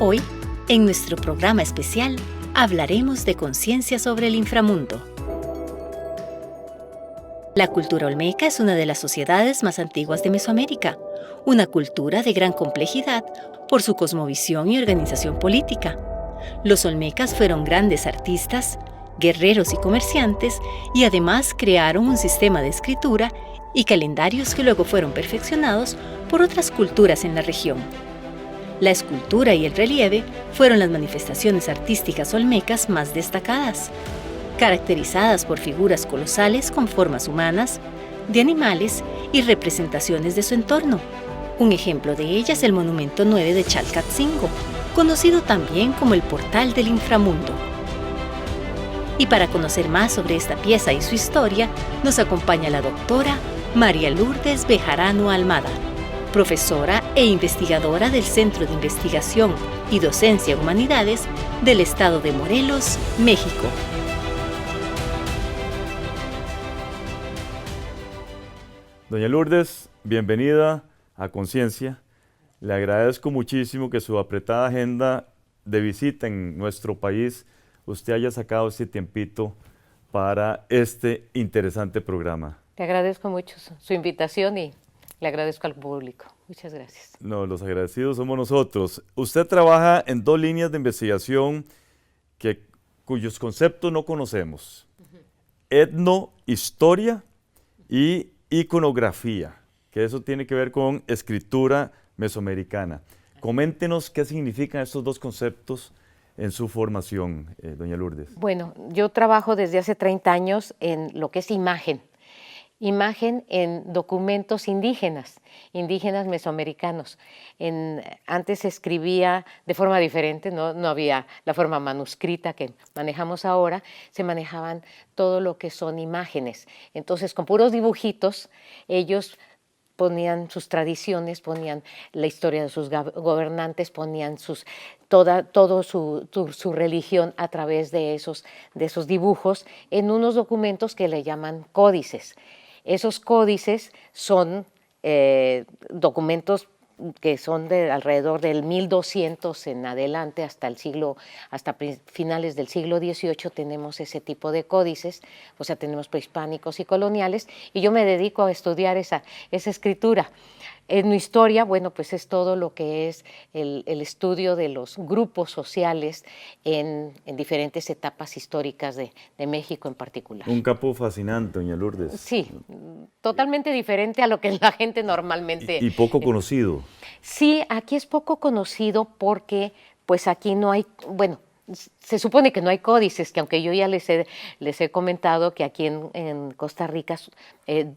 Hoy, en nuestro programa especial, hablaremos de conciencia sobre el inframundo. La cultura olmeca es una de las sociedades más antiguas de Mesoamérica, una cultura de gran complejidad por su cosmovisión y organización política. Los olmecas fueron grandes artistas, guerreros y comerciantes, y además crearon un sistema de escritura y calendarios que luego fueron perfeccionados por otras culturas en la región. La escultura y el relieve fueron las manifestaciones artísticas olmecas más destacadas, caracterizadas por figuras colosales con formas humanas, de animales y representaciones de su entorno. Un ejemplo de ella es el Monumento 9 de Chalcatzingo, conocido también como el Portal del Inframundo. Y para conocer más sobre esta pieza y su historia, nos acompaña la doctora María Lourdes Bejarano Almada, profesora e investigadora del Centro de Investigación y Docencia Humanidades del Estado de Morelos, México. Doña Lourdes, bienvenida a Conciencia. Le agradezco muchísimo que su apretada agenda de visita en nuestro país, usted haya sacado este tiempito para este interesante programa. Le agradezco mucho su invitación y le agradezco al público. Muchas gracias. No, los agradecidos somos nosotros. Usted trabaja en dos líneas de investigación cuyos conceptos no conocemos. Etnohistoria y iconografía, que eso tiene que ver con escritura mesoamericana. Coméntenos qué significan estos dos conceptos en su formación, doña Lourdes. Bueno, yo trabajo desde hace 30 años en lo que es imagen en documentos indígenas mesoamericanos. Antes se escribía de forma diferente, no había la forma manuscrita que manejamos ahora, se manejaban todo lo que son imágenes. Entonces, con puros dibujitos, ellos ponían sus tradiciones, ponían la historia de sus gobernantes, ponían todo su religión a través de esos dibujos en unos documentos que le llaman códices. Esos códices son documentos que son de alrededor del 1200 en adelante hasta finales del siglo XVIII tenemos ese tipo de códices, o sea, tenemos prehispánicos y coloniales, y yo me dedico a estudiar esa escritura. En mi historia, bueno, pues es todo lo que es el estudio de los grupos sociales en diferentes etapas históricas de México en particular. Un campo fascinante, doña Lourdes. Sí, totalmente diferente a lo que la gente normalmente... Y poco conocido. Sí, aquí es poco conocido porque pues aquí no hay, bueno, se supone que no hay códices, que aunque yo ya les he comentado que aquí en Costa Rica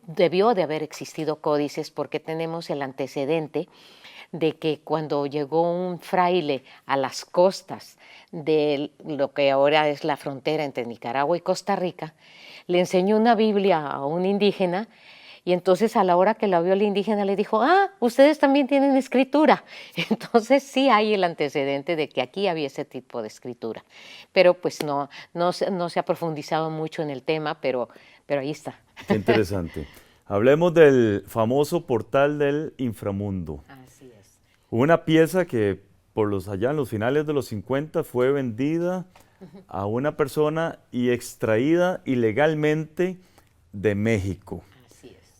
debió de haber existido códices porque tenemos el antecedente de que cuando llegó un fraile a las costas de lo que ahora es la frontera entre Nicaragua y Costa Rica, le enseñó una Biblia a un indígena. Y entonces a la hora que la vio el indígena le dijo, ustedes también tienen escritura. Entonces sí hay el antecedente de que aquí había ese tipo de escritura. Pero pues no se ha profundizado mucho en el tema, pero ahí está. Qué interesante. Hablemos del famoso Portal del Inframundo. Así es. Una pieza que allá en los finales de los 50 fue vendida a una persona y extraída ilegalmente de México.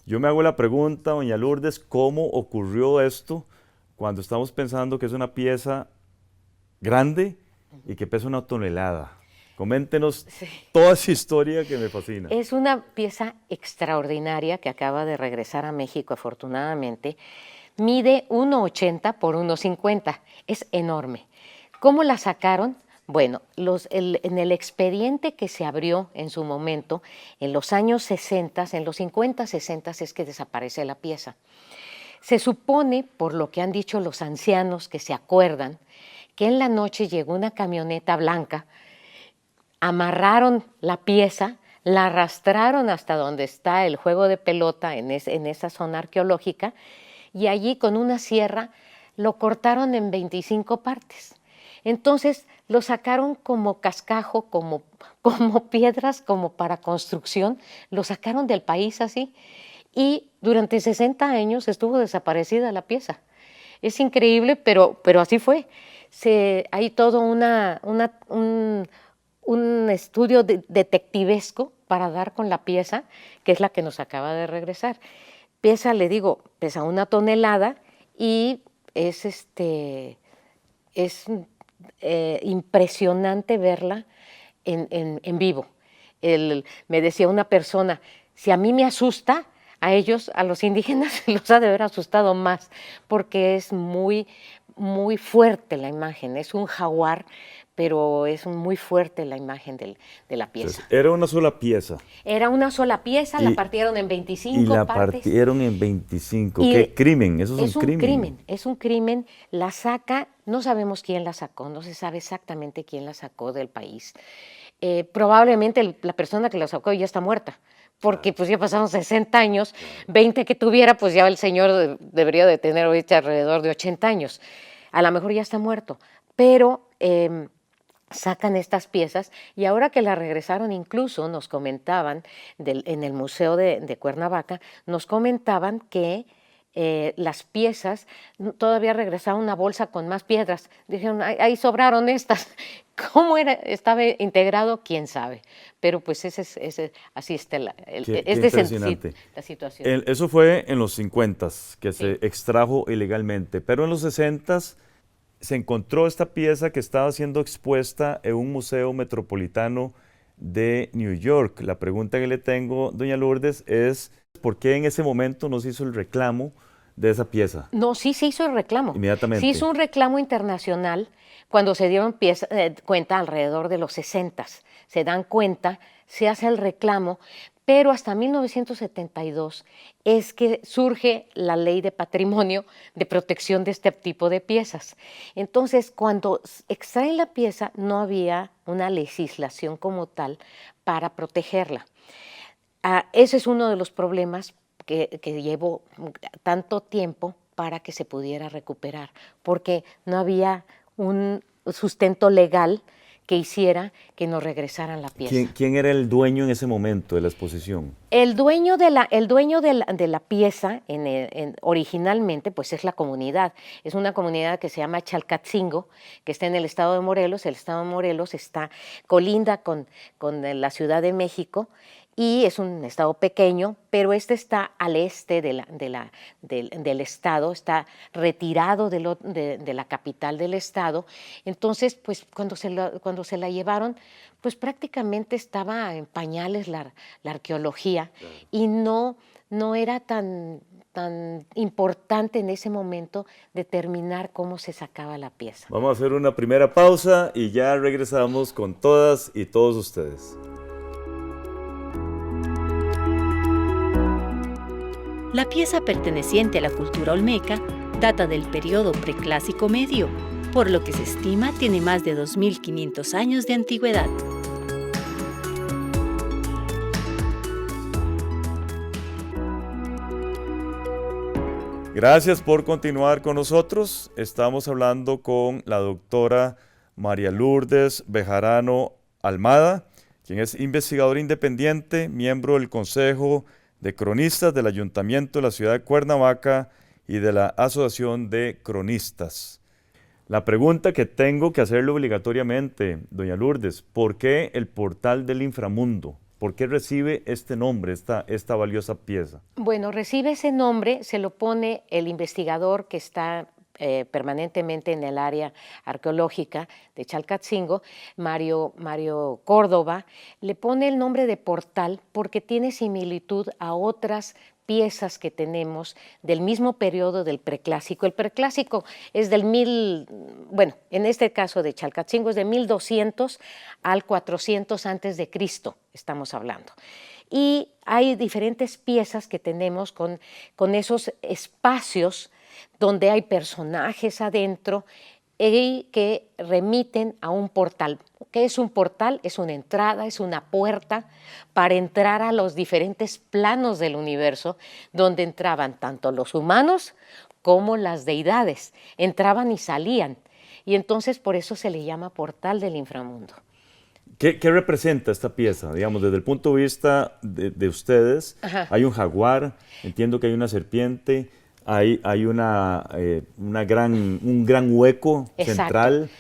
Yo me hago la pregunta, doña Lourdes, ¿cómo ocurrió esto cuando estamos pensando que es una pieza grande y que pesa 1 tonelada? Coméntenos toda esa historia que me fascina. Es una pieza extraordinaria que acaba de regresar a México, afortunadamente. Mide 1,80 por 1,50. Es enorme. ¿Cómo la sacaron? Bueno, en el expediente que se abrió en su momento, en los años 60, en los 50, 60 es que desaparece la pieza. Se supone, por lo que han dicho los ancianos que se acuerdan, que en la noche llegó una camioneta blanca, amarraron la pieza, la arrastraron hasta donde está el juego de pelota en esa zona arqueológica y allí con una sierra lo cortaron en 25 partes. Entonces lo sacaron como cascajo, como piedras, como para construcción, lo sacaron del país así y durante 60 años estuvo desaparecida la pieza. Es increíble, pero así fue. hay todo un estudio detectivesco para dar con la pieza, que es la que nos acaba de regresar. Pesa 1 tonelada y es impresionante verla en vivo. Me decía una persona, si a mí me asusta, a ellos, a los indígenas, los ha de haber asustado más, porque es muy, muy fuerte la imagen. Es un jaguar, pero es muy fuerte la imagen de la pieza. Entonces, era una sola pieza. Era una sola pieza, la partieron en 25 partes. Y la partes. partieron en 25. ¡Qué crimen! Eso es un crimen. Es un crimen. La saca, no sabemos quién la sacó, no se sabe exactamente quién la sacó del país. Probablemente la persona que la sacó ya está muerta, porque pues ya pasaron 60 años, 20 que tuviera, pues ya el señor debería de tener ahorita alrededor de 80 años. A lo mejor ya está muerto, pero sacan estas piezas y ahora que la regresaron, incluso nos comentaban en el Museo de Cuernavaca, nos comentaban que las piezas, todavía regresaba una bolsa con más piedras. Dijeron, ahí sobraron estas. ¿Cómo estaba integrado? Quién sabe. Pero pues así está la situación. Eso fue en los 50s, que se extrajo ilegalmente. Pero en los 60s se encontró esta pieza que estaba siendo expuesta en un museo metropolitano de New York. La pregunta que le tengo, doña Lourdes, es ¿por qué en ese momento no se hizo el reclamo de esa pieza? No, sí se hizo el reclamo. Inmediatamente. Sí hizo un reclamo internacional cuando se dieron cuenta alrededor de los 60s. Se dan cuenta, se hace el reclamo, pero hasta 1972 es que surge la ley de patrimonio de protección de este tipo de piezas. Entonces, cuando extraen la pieza, no había una legislación como tal para protegerla. Ese es uno de los problemas que llevó tanto tiempo para que se pudiera recuperar, porque no había un sustento legal que hiciera que nos regresaran la pieza. ¿Quién era el dueño en ese momento de la exposición? El dueño de la pieza originalmente pues es la comunidad. Es una comunidad que se llama Chalcatzingo, que está en el estado de Morelos. El estado de Morelos colinda con la Ciudad de México y es un estado pequeño, pero está al este del estado, está retirado de la capital del estado. Entonces, pues cuando se la llevaron, pues prácticamente estaba en pañales la arqueología, claro. Y no era tan importante en ese momento determinar cómo se sacaba la pieza. Vamos a hacer una primera pausa y ya regresamos con todas y todos ustedes. La pieza perteneciente a la cultura olmeca data del periodo preclásico medio, por lo que se estima tiene más de 2.500 años de antigüedad. Gracias por continuar con nosotros. Estamos hablando con la doctora María Lourdes Bejarano Almada, quien es investigadora independiente, miembro del Consejo de Cronistas del Ayuntamiento de la Ciudad de Cuernavaca y de la Asociación de Cronistas. La pregunta que tengo que hacerle obligatoriamente, doña Lourdes, ¿por qué el Portal del Inframundo? ¿Por qué recibe este nombre, esta valiosa pieza? Bueno, recibe ese nombre, se lo pone el investigador que está permanentemente en el área arqueológica de Chalcatzingo, Mario Córdoba, le pone el nombre de portal porque tiene similitud a otras piezas que tenemos del mismo periodo del preclásico. El preclásico es en este caso de Chalcatzingo es de 1200 al 400 antes de Cristo, estamos hablando. Y hay diferentes piezas que tenemos con esos espacios donde hay personajes adentro y que remiten a un portal. ¿Qué es un portal? Es una entrada, es una puerta para entrar a los diferentes planos del universo, donde entraban tanto los humanos como las deidades. Entraban y salían. Y entonces por eso se le llama Portal del Inframundo. ¿Qué representa esta pieza? Digamos, desde el punto de vista de ustedes, Ajá. Hay un jaguar, entiendo que hay una serpiente. Hay un gran hueco Exacto. central.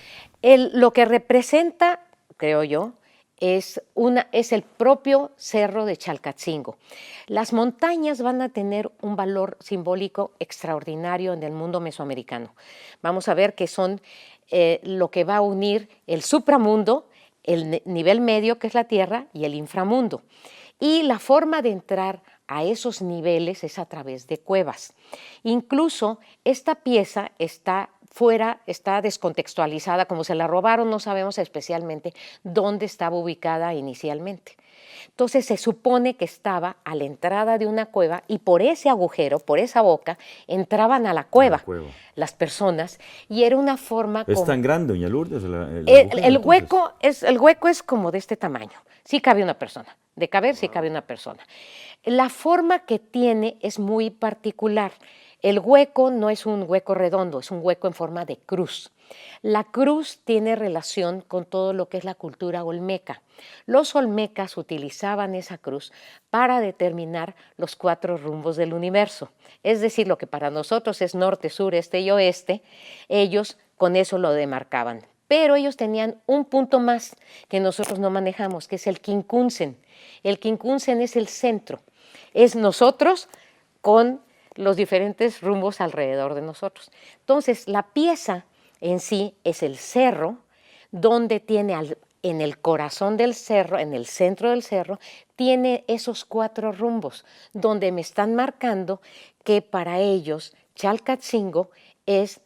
Lo que representa, creo yo, es el propio cerro de Chalcatzingo. Las montañas van a tener un valor simbólico extraordinario en el mundo mesoamericano. Vamos a ver que son lo que va a unir el supramundo, el nivel medio, que es la Tierra, y el inframundo. Y la forma de entrar a esos niveles es a través de cuevas. Incluso esta pieza está fuera, está descontextualizada, como se la robaron, no sabemos especialmente dónde estaba ubicada inicialmente. Entonces se supone que estaba a la entrada de una cueva y por ese agujero, por esa boca, entraban a la cueva, las personas, y era una forma ¿Es como... tan grande, doña Lourdes? El hueco es como de este tamaño, sí cabe una persona, de caber sí cabe una persona. La forma que tiene es muy particular. El hueco no es un hueco redondo, es un hueco en forma de cruz. La cruz tiene relación con todo lo que es la cultura olmeca. Los olmecas utilizaban esa cruz para determinar los 4 rumbos del universo. Es decir, lo que para nosotros es norte, sur, este y oeste, ellos con eso lo demarcaban. Pero ellos tenían un punto más que nosotros no manejamos, que es el quincunsen. El quincunsen es el centro. Es nosotros con los diferentes rumbos alrededor de nosotros. Entonces, la pieza en sí es el cerro, donde tiene en el corazón del cerro, en el centro del cerro, tiene esos 4 rumbos, donde me están marcando que para ellos Chalcatzingo es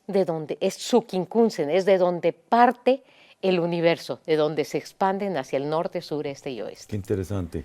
su quincunsen, es de donde parte el universo, de donde se expanden hacia el norte, sur, este y oeste. Qué interesante.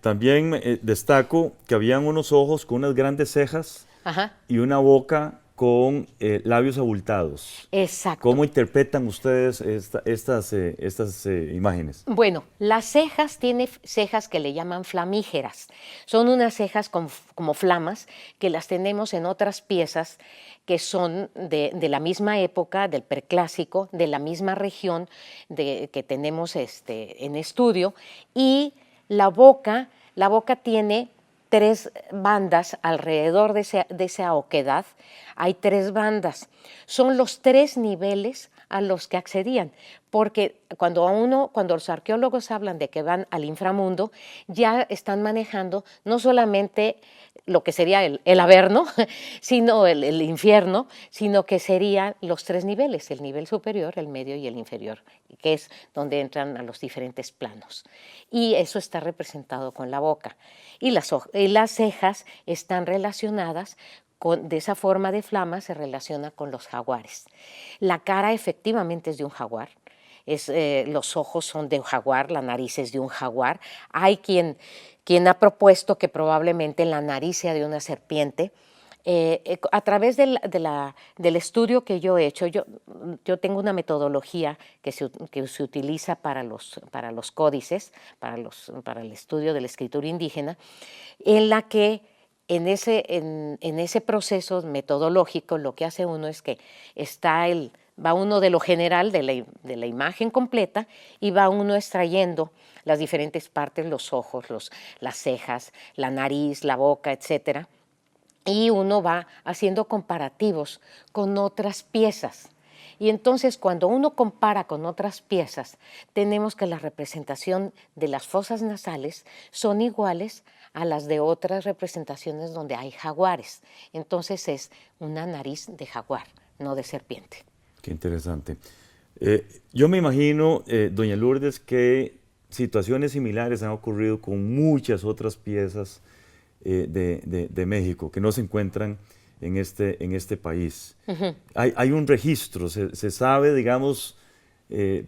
También destaco que habían unos ojos con unas grandes cejas. Ajá. Y una boca con labios abultados. Exacto. ¿Cómo interpretan ustedes estas imágenes? Bueno, las cejas tiene cejas que le llaman flamígeras. Son unas cejas como flamas que las tenemos en otras piezas que son de la misma época, del preclásico, de la misma región que tenemos en estudio. Y la boca tiene 3 bandas alrededor de esa oquedad. Hay 3 bandas. Son los 3 niveles a los que accedían, porque cuando los arqueólogos hablan de que van al inframundo, ya están manejando no solamente lo que sería el Averno, sino el infierno, sino que serían los 3 niveles, el nivel superior, el medio y el inferior, que es donde entran a los diferentes planos. Y eso está representado con la boca. Y las cejas están relacionadas de esa forma de flama, se relaciona con los jaguares. La cara efectivamente es de un jaguar. Los ojos son de un jaguar, la nariz es de un jaguar. Hay quien ha propuesto que probablemente la nariz sea de una serpiente. A través del estudio que yo he hecho, yo tengo una metodología que se utiliza para los códices, para el estudio de la escritura indígena, en la que en ese proceso metodológico lo que hace uno es que va uno de lo general, de la imagen completa, y va uno extrayendo las diferentes partes, los ojos, las cejas, la nariz, la boca, etcétera, y uno va haciendo comparativos con otras piezas. Y entonces cuando uno compara con otras piezas, tenemos que la representación de las fosas nasales son iguales a las de otras representaciones donde hay jaguares. Entonces es una nariz de jaguar, no de serpiente. Qué interesante. Yo me imagino, doña Lourdes, que situaciones similares han ocurrido con muchas otras piezas de México que no se encuentran en este país. Uh-huh. Hay un registro, se sabe, digamos,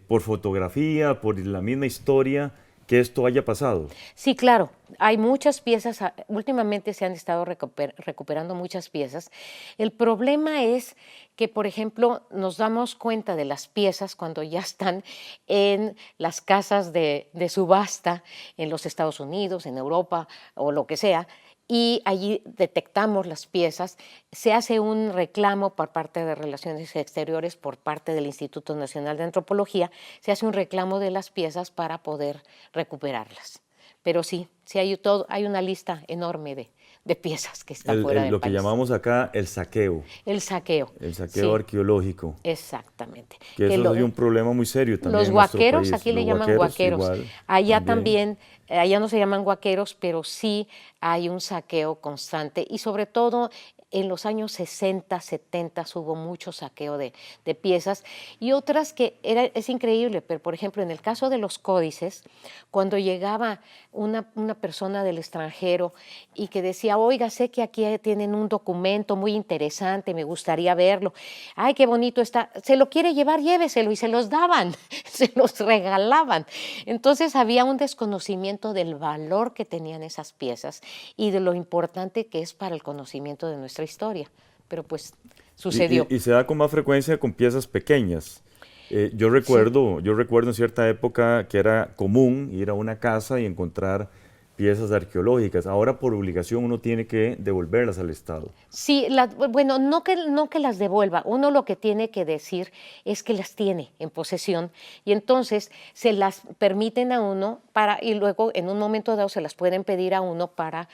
por fotografía, por la misma historia, que esto haya pasado. Sí, claro. Hay muchas piezas, últimamente se han estado recuperando muchas piezas. El problema es que, por ejemplo, nos damos cuenta de las piezas cuando ya están en las casas de subasta en los Estados Unidos, en Europa o lo que sea, y allí detectamos las piezas. Se hace un reclamo por parte de Relaciones Exteriores, por parte del Instituto Nacional de Antropología, se hace un reclamo de las piezas para poder recuperarlas. Pero sí hay una lista enorme de piezas que está fuera del lo que país. llamamos acá el saqueo. El saqueo. El saqueo Sí, arqueológico. exactamente. Que eso es un problema muy serio también Los en nuestro guaqueros, país. aquí le Los llaman guaqueros. igual, Allá también, allá no se llaman guaqueros, pero sí hay un saqueo constante y sobre todo en los años 60, 70 hubo mucho saqueo de piezas y otras que es increíble, pero por ejemplo en el caso de los códices, cuando llegaba una persona del extranjero y que decía, oiga, sé que aquí tienen un documento muy interesante, me gustaría verlo, ay, qué bonito está, se lo quiere llevar, lléveselo, y se los daban, se los regalaban. Entonces había un desconocimiento del valor que tenían esas piezas y de lo importante que es para el conocimiento de nuestra historia, pero pues sucedió. Y se da con más frecuencia con piezas pequeñas. Yo Sí. recuerdo en cierta época que era común ir a una casa y encontrar piezas arqueológicas. Ahora por obligación uno tiene que devolverlas al Estado. Sí, bueno, no que las devuelva, uno lo que tiene que decir es que las tiene en posesión y entonces se las permiten a uno y luego en un momento dado se las pueden pedir a uno para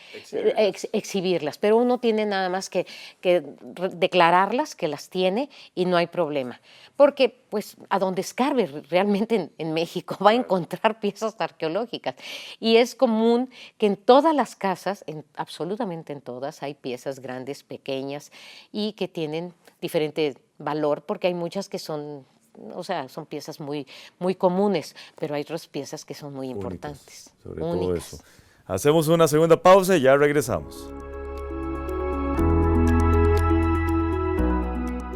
exhibirlas, pero uno tiene nada más que declararlas que las tiene y no hay problema, porque pues a donde escarbe realmente en México va a encontrar piezas arqueológicas y es común que en todas las casas, absolutamente en todas, hay piezas grandes, pequeñas y que tienen diferente valor porque hay muchas que son, o sea, son piezas muy, muy comunes, pero hay otras piezas que son muy importantes. Únicas, sobre todo eso. Hacemos una segunda pausa y ya regresamos.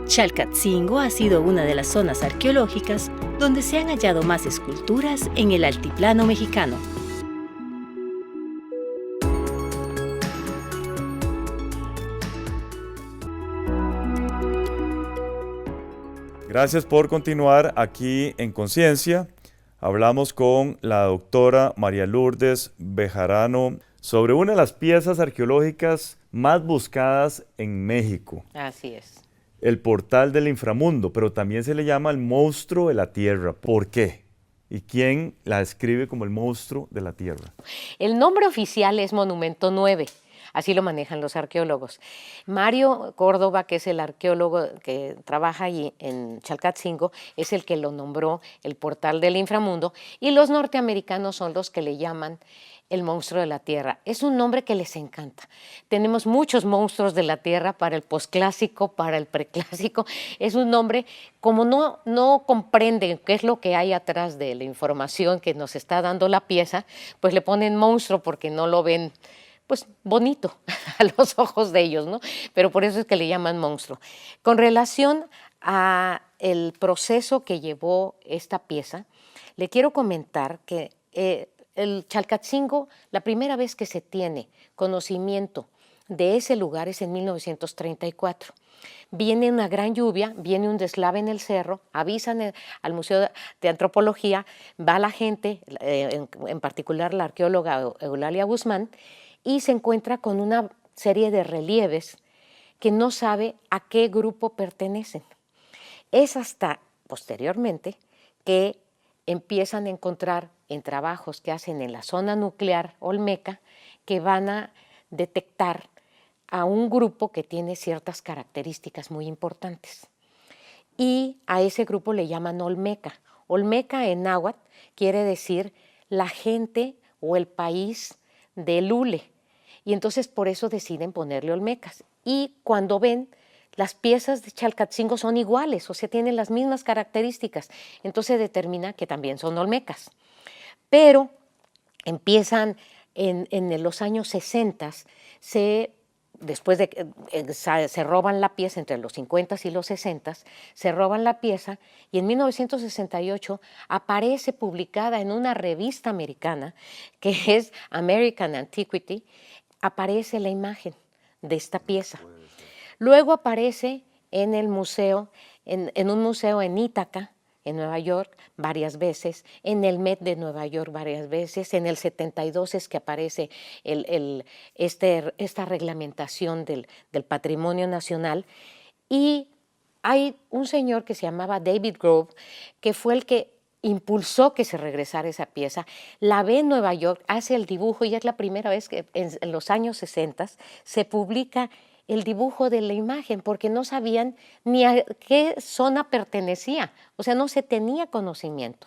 Chalcatzingo ha sido una de las zonas arqueológicas donde se han hallado más esculturas en el altiplano mexicano. Gracias por continuar aquí en Conciencia. Hablamos con la doctora María Lourdes Bejarano sobre una de las piezas arqueológicas más buscadas en México. Así es. El portal del inframundo, pero también se le llama el monstruo de la tierra. ¿Por qué? ¿Y quién la describe como el monstruo de la tierra? El nombre oficial es Monumento 9. Así lo manejan los arqueólogos. Mario Córdoba, que es el arqueólogo que trabaja allí en Chalcatzingo, es el que lo nombró el portal del inframundo y los norteamericanos son los que le llaman el monstruo de la tierra. Es un nombre que les encanta. Tenemos muchos monstruos de la tierra para el posclásico, para el preclásico. Es un nombre, como no comprenden qué es lo que hay atrás de la información que nos está dando la pieza, pues le ponen monstruo porque no lo ven pues bonito a los ojos de ellos, ¿no? Pero por eso es que le llaman monstruo. Con relación a el proceso que llevó esta pieza, le quiero comentar que el Chalcatzingo, la primera vez que se tiene conocimiento de ese lugar es en 1934. Viene una gran lluvia, viene un deslave en el cerro, avisan al Museo de Antropología, va la gente, en particular la arqueóloga Eulalia Guzmán, y se encuentra con una serie de relieves que no sabe a qué grupo pertenecen. Es hasta posteriormente que empiezan a encontrar en trabajos que hacen en la zona nuclear olmeca que van a detectar a un grupo que tiene ciertas características muy importantes. Y a ese grupo le llaman olmeca. Olmeca en náhuatl quiere decir la gente o el país del hule. Y entonces por eso deciden ponerle olmecas. Y cuando ven, las piezas de Chalcatzingo son iguales, o sea, tienen las mismas características. Entonces determina que también son olmecas. Pero empiezan en los años 60, después de que se roban la pieza entre los 50 y los 60, se roban la pieza y en 1968 aparece publicada en una revista americana que es American Antiquity, aparece la imagen de esta pieza. Luego aparece en el museo, en un museo en Ítaca, en Nueva York, varias veces, en el Met de Nueva York varias veces, en el 72 es que aparece esta reglamentación del patrimonio nacional, y hay un señor que se llamaba David Grove, que fue el que impulsó que se regresara esa pieza, la ve en Nueva York, hace el dibujo y es la primera vez que en los años 60 se publica el dibujo de la imagen, porque no sabían ni a qué zona pertenecía, o sea, no se tenía conocimiento.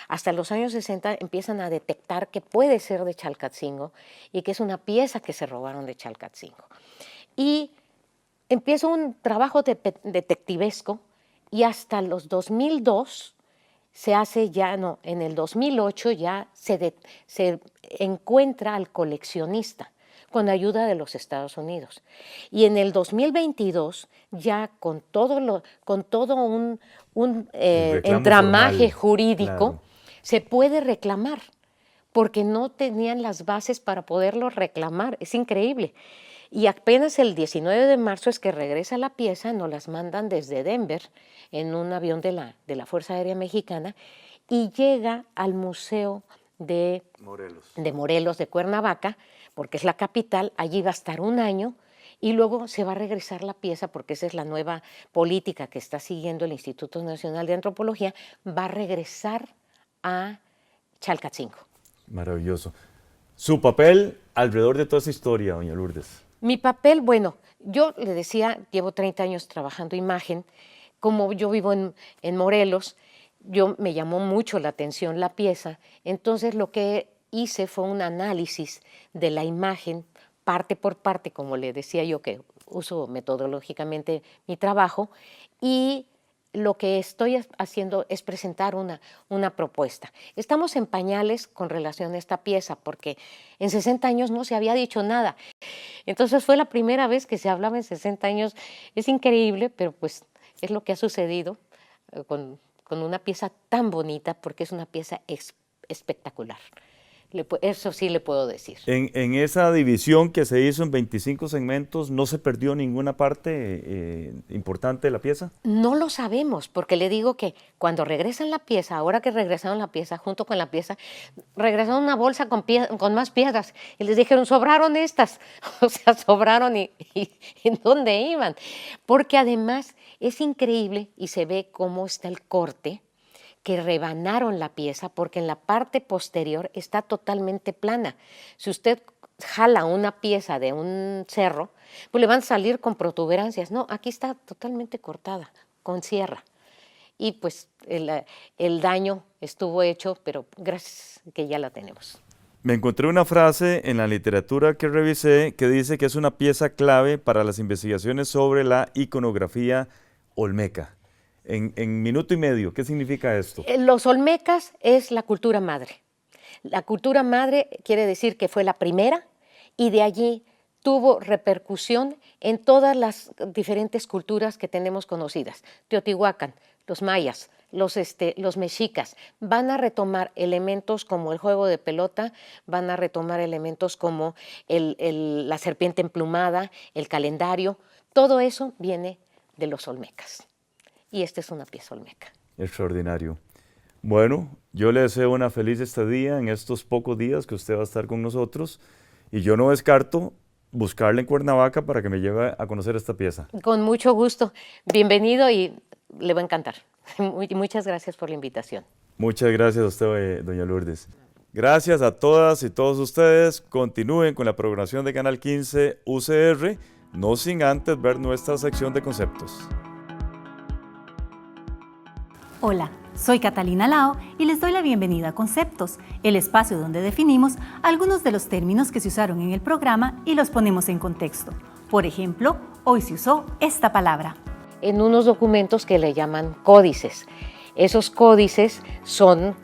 Hasta los años 60 empiezan a detectar que puede ser de Chalcatzingo y que es una pieza que se robaron de Chalcatzingo. Y empieza un trabajo detectivesco y hasta los 2002 se hace ya, no, en el 2008 ya se encuentra al coleccionista con ayuda de los Estados Unidos. Y en el 2022, ya con todo un entramaje formal, jurídico, claro, se puede reclamar, porque no tenían las bases para poderlo reclamar. Es increíble. Y apenas el 19 de marzo es que regresa la pieza, nos las mandan desde Denver en un avión de la Fuerza Aérea Mexicana y llega al Museo de Morelos, de Cuernavaca, porque es la capital. Allí va a estar un año y luego se va a regresar la pieza, porque esa es la nueva política que está siguiendo el Instituto Nacional de Antropología, va a regresar a Chalcatzingo. Maravilloso. Su papel alrededor de toda esa historia, doña Lourdes. Mi papel, bueno, yo le decía, llevo 30 años trabajando imagen. Como yo vivo en Morelos, me llamó mucho la atención la pieza, entonces lo que hice fue un análisis de la imagen parte por parte, como le decía yo, que uso metodológicamente mi trabajo, y lo que estoy haciendo es presentar una propuesta. Estamos en pañales con relación a esta pieza, porque en 60 años no se había dicho nada. Entonces fue la primera vez que se hablaba en 60 años. Es increíble, pero pues es lo que ha sucedido con una pieza tan bonita, porque es una pieza espectacular. Eso sí le puedo decir. En esa división que se hizo en 25 segmentos, ¿no se perdió ninguna parte importante de la pieza? No lo sabemos, porque le digo que cuando regresan la pieza, ahora que regresaron la pieza, junto con la pieza, regresaron una bolsa con más piedras y les dijeron, sobraron estas. O sea, sobraron y ¿en dónde iban? Porque además es increíble y se ve cómo está el corte, que rebanaron la pieza, porque en la parte posterior está totalmente plana. Si usted jala una pieza de un cerro, pues le van a salir con protuberancias. No, aquí está totalmente cortada, con sierra. Y pues el daño estuvo hecho, pero gracias que ya la tenemos. Me encontré una frase en la literatura que revisé que dice que es una pieza clave para las investigaciones sobre la iconografía olmeca. En minuto y medio, ¿qué significa esto? Los olmecas es la cultura madre. La cultura madre quiere decir que fue la primera y de allí tuvo repercusión en todas las diferentes culturas que tenemos conocidas. Teotihuacán, los mayas, los mexicas, van a retomar elementos como el juego de pelota, van a retomar elementos como la serpiente emplumada, el calendario. Todo eso viene de los olmecas. Y esta es una pieza olmeca. Extraordinario. Bueno, yo le deseo una feliz estadía en estos pocos días que usted va a estar con nosotros y yo no descarto buscarle en Cuernavaca para que me lleve a conocer esta pieza. Con mucho gusto. Bienvenido y le va a encantar. Muchas gracias por la invitación. Muchas gracias a usted, doña Lourdes. Gracias a todas y todos ustedes. Continúen con la programación de Canal 15 UCR, no sin antes ver nuestra sección de conceptos. Hola, soy Catalina Lao y les doy la bienvenida a Conceptos, el espacio donde definimos algunos de los términos que se usaron en el programa y los ponemos en contexto. Por ejemplo, hoy se usó esta palabra. En unos documentos que le llaman códices. Esos códices son...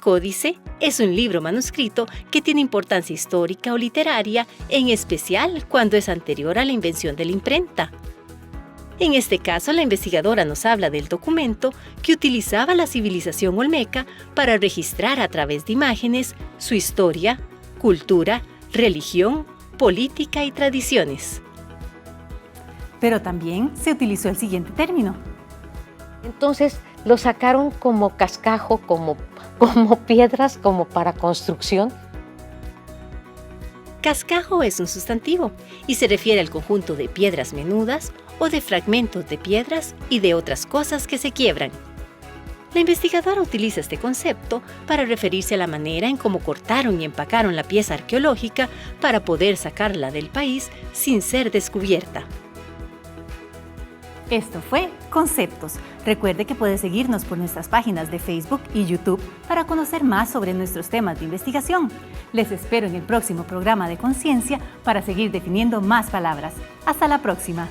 Códice es un libro manuscrito que tiene importancia histórica o literaria, en especial cuando es anterior a la invención de la imprenta. En este caso, la investigadora nos habla del documento que utilizaba la civilización olmeca para registrar a través de imágenes su historia, cultura, religión, política y tradiciones. Pero también se utilizó el siguiente término. Entonces lo sacaron como cascajo, como piedras, como para construcción. Cascajo es un sustantivo y se refiere al conjunto de piedras menudas o de fragmentos de piedras y de otras cosas que se quiebran. La investigadora utiliza este concepto para referirse a la manera en cómo cortaron y empacaron la pieza arqueológica para poder sacarla del país sin ser descubierta. Esto fue Conceptos. Recuerde que puede seguirnos por nuestras páginas de Facebook y YouTube para conocer más sobre nuestros temas de investigación. Les espero en el próximo programa de Conciencia para seguir definiendo más palabras. Hasta la próxima.